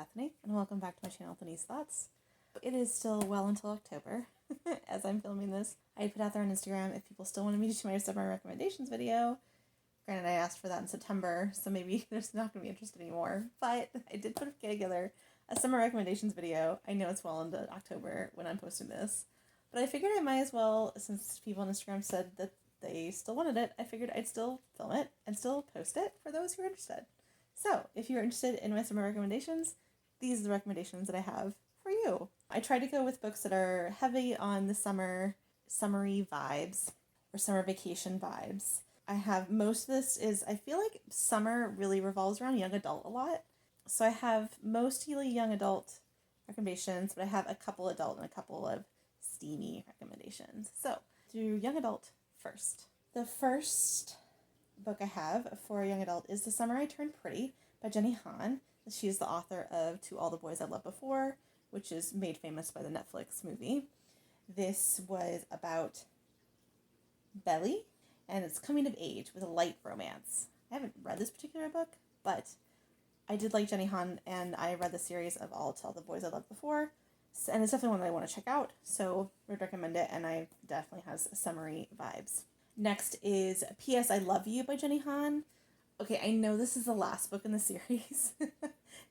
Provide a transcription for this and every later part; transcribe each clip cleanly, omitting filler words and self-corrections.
Bethany, and welcome back to my channel, Bethany's Thoughts. It is still well until October as I'm filming this. I put out there on Instagram if people still wanted me to do my summer recommendations video. Granted, I asked for that in September, so maybe there's not going to be interest anymore. But I did put together a summer recommendations video. I know it's well into October when I'm posting this, but I figured I might as well, since people on Instagram said that they still wanted it, I figured I'd still film it and still post it for those who are interested. So, if you're interested in my summer recommendations, these are the recommendations that I have for you. I try to go with books that are heavy on the summery vibes, or summer vacation vibes. I have most of this is, I feel like summer really revolves around young adult a lot. So I have mostly young adult recommendations, but I have a couple adult and a couple of steamy recommendations. So, through young adult first. The first book I have for a young adult is The Summer I Turned Pretty by Jenny Han. She is the author of To All the Boys I Loved Before, which is made famous by the Netflix movie. This was about Belly, and it's coming of age with a light romance. I haven't read this particular book, but I did like Jenny Han, and I read the series of All the Boys I Loved Before, and it's definitely one that I want to check out, so I would recommend it, and it definitely has summery vibes. Next is P.S. I Love You by Jenny Han. Okay, I know this is the last book in the series,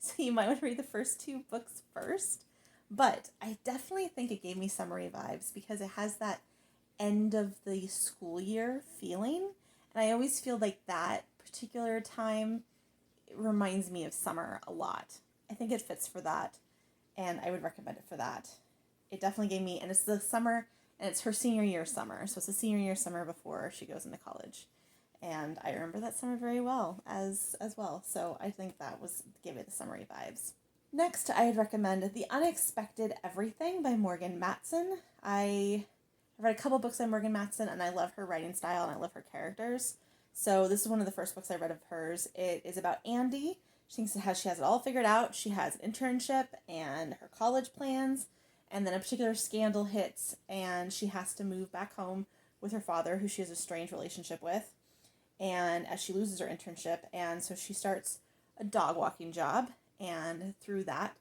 so you might want to read the first two books first, but I definitely think it gave me summery vibes because it has that end of the school year feeling, and I always feel like that particular time reminds me of summer a lot. I think it fits for that, and I would recommend it for that. It definitely gave me, and it's the summer, and it's her senior year summer, so it's the senior year summer before she goes into college. And I remember that summer very well as well, so I think that gave it the summery vibes. Next, I'd recommend The Unexpected Everything by Morgan Matson. I read a couple books by Morgan Matson, and I love her writing style, and I love her characters. So this is one of the first books I read of hers. It is about Andy. She thinks she has it all figured out. She has an internship and her college plans, and then a particular scandal hits, and she has to move back home with her father, who she has a strange relationship with, and as she loses her internship, and so she starts a dog walking job, and through that,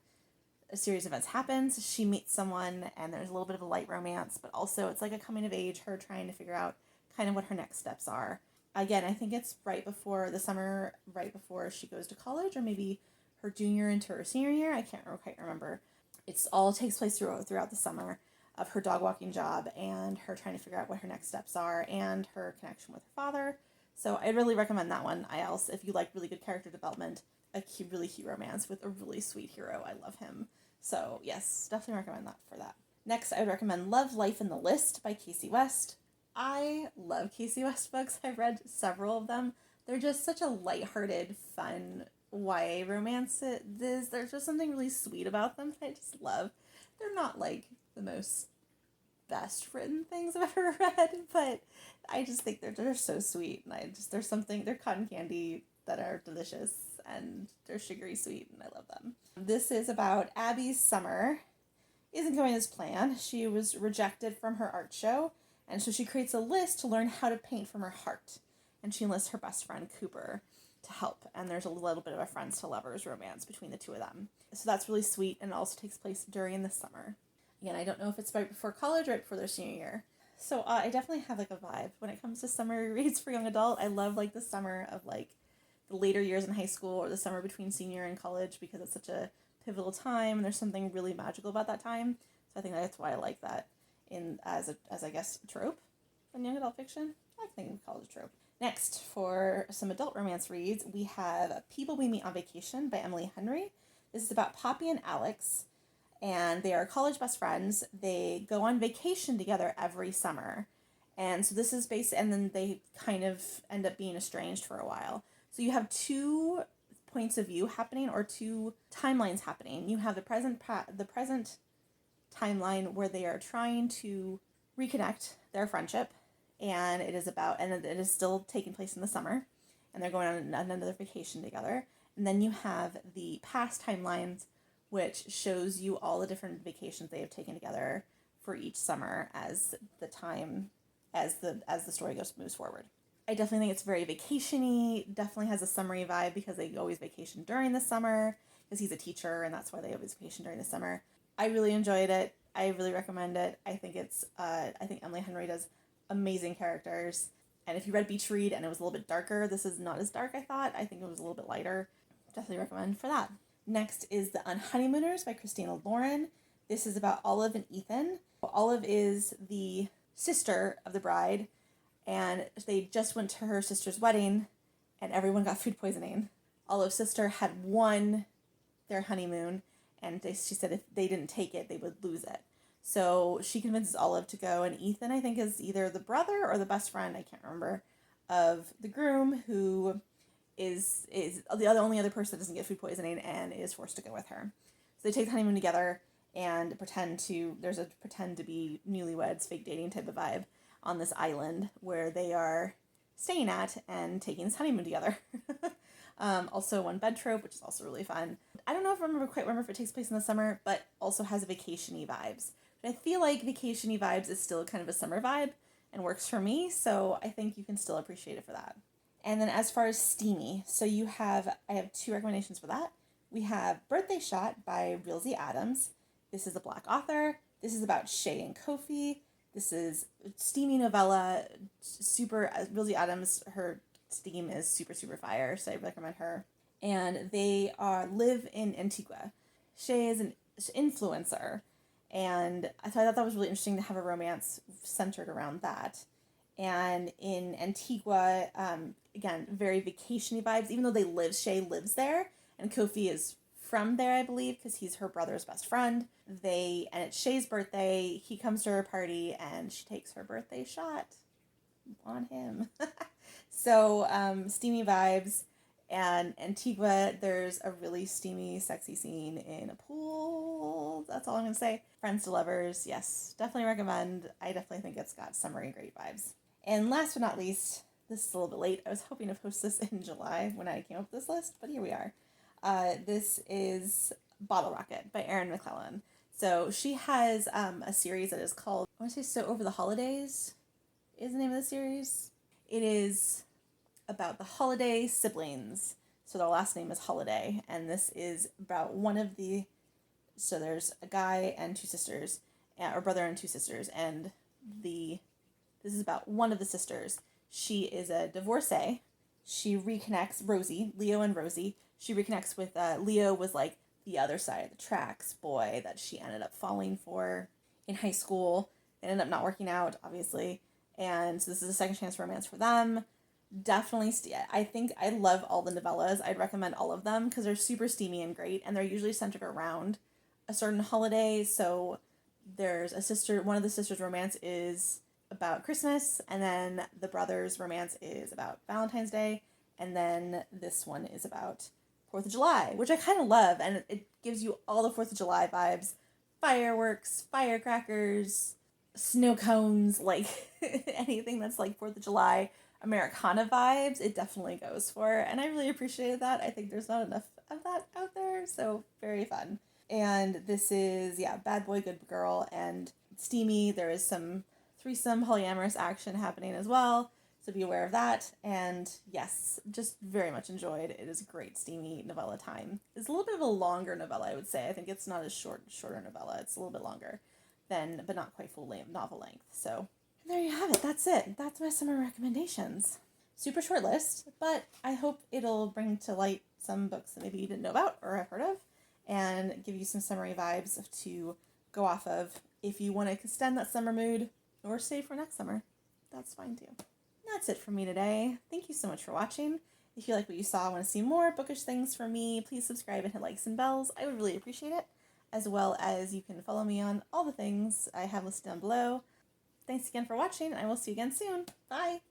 a series of events happens. She meets someone, and there's a little bit of a light romance, but also it's like a coming of age, her trying to figure out kind of what her next steps are. Again, I think it's right before the summer, right before she goes to college, or maybe her junior into her senior year. I can't quite remember. It's all takes place throughout the summer of her dog walking job and her trying to figure out what her next steps are and her connection with her father. So I really recommend that one. I also, if you like really good character development, a really cute romance with a really sweet hero. I love him. So yes, definitely recommend that for that. Next, I would recommend Love, Life, and the List by Casey West. I love Casey West books. I've read several of them. They're just such a lighthearted, fun YA romance. There's just something really sweet about them that I just love. They're not like the most best written things I've ever read, but I just think they're so sweet, and they're cotton candy that are delicious, and they're sugary sweet, and I love them. This is about Abby's summer isn't going as planned. She was rejected from her art show, and so she creates a list to learn how to paint from her heart, and she enlists her best friend Cooper to help, and there's a little bit of a friends to lovers romance between the two of them. So that's really sweet, and it also takes place during the summer. Again, I don't know if it's right before college or right before their senior year. So I definitely have like a vibe when it comes to summer reads for young adult. I love like the summer of like the later years in high school, or the summer between senior and college, because it's such a pivotal time, and there's something really magical about that time. So I think that's why I like that as I guess a trope in young adult fiction. I think we call it a trope. Next, for some adult romance reads, we have People We Meet on Vacation by Emily Henry. This is about Poppy and Alex, and they are college best friends. They go on vacation together every summer, and so this is and then they kind of end up being estranged for a while. So you have two points of view happening, or two timelines happening. You have the present timeline where they are trying to reconnect their friendship, and it is still taking place in the summer, and they're going on another vacation together. And then you have the past timelines, which shows you all the different vacations they have taken together for each summer as the story moves forward. I definitely think it's very vacation-y, definitely has a summery vibe because they always vacation during the summer. because he's a teacher and that's why they have his vacation during the summer. I really enjoyed it. I really recommend it. I think I think Emily Henry does amazing characters. And if you read Beach Read and it was a little bit darker, this is not as dark, I thought. I think it was a little bit lighter. Definitely recommend for that. Next is The Honeymooners by Christina Lauren. This is about Olive and Ethan. Olive is the sister of the bride, and they just went to her sister's wedding, and everyone got food poisoning. Olive's sister had won their honeymoon, and she said if they didn't take it, they would lose it. So she convinces Olive to go, and Ethan, I think, is either the brother or the best friend, I can't remember, of the groom, who is the only other person that doesn't get food poisoning and is forced to go with her. So they take the honeymoon together and pretend to be newlyweds, fake dating type of vibe on this island where they are staying at and taking this honeymoon together. Also one bed trope, which is also really fun. I don't know if I remember if it takes place in the summer, but also has vacation-y vibes. But I feel like vacation-y vibes is still kind of a summer vibe and works for me, so I think you can still appreciate it for that. And then as far as steamy, so I have 2 recommendations for that. We have Birthday Shot by Realsie Adams. This is a Black author. This is about Shay and Kofi. This is a steamy novella, Realsie Adams, her steam is super, super fire, so I recommend her. And they live in Antigua. Shay is an influencer, and I thought that was really interesting to have a romance centered around that. And in Antigua, again, very vacation-y vibes, even though Shay lives there, and Kofi is from there, I believe, because he's her brother's best friend. And it's Shay's birthday, he comes to her party, and she takes her birthday shot on him. So, steamy vibes. And Antigua, there's a really steamy, sexy scene in a pool. That's all I'm going to say. Friends to lovers, yes, definitely recommend. I definitely think it's got summery great vibes. And last but not least, this is a little bit late. I was hoping to post this in July when I came up with this list, but here we are. This is Bottle Rocket by Erin Mcclellan. So she has a series that is called, I want to say So Over the Holidays is the name of the series. It is about the Holiday siblings. So their last name is Holiday. And this is about so there's a guy and 2 sisters, or brother and 2 sisters. And this is about one of the sisters. She is a divorcee. She reconnects, Leo and Rosie. She reconnects with, Leo was like the other side of the tracks boy that she ended up falling for in high school. It ended up not working out, obviously. And so this is a second chance romance for them. Definitely, I think I love all the novellas. I'd recommend all of them because they're super steamy and great, and they're usually centered around a certain holiday. So there's one of the sisters' romance is about Christmas, and then the brother's romance is about Valentine's Day, and then this one is about 4th of July, which I kind of love, and it gives you all the 4th of July vibes. Fireworks, firecrackers, snow cones, like anything that's like 4th of July Americana vibes, it definitely goes for, and I really appreciated that. I think there's not enough of that out there, so very fun. And this is, bad boy, good girl, and steamy. There is some threesome polyamorous action happening as well, so be aware of that. And yes, just very much enjoyed. It is a great steamy novella time. It's a little bit of a longer novella, I would say. I think it's not as shorter novella. It's a little bit longer but not quite full novel length. So there you have it. That's it. That's my summer recommendations. Super short list, but I hope it'll bring to light some books that maybe you didn't know about or have heard of, and give you some summery vibes to go off of if you want to extend that summer mood or stay for next summer. That's fine too. That's it for me today. Thank you so much for watching. If you like what you saw and want to see more bookish things from me, please subscribe and hit likes and bells. I would really appreciate it. As well as you can follow me on all the things I have listed down below. Thanks again for watching, and I will see you again soon. Bye!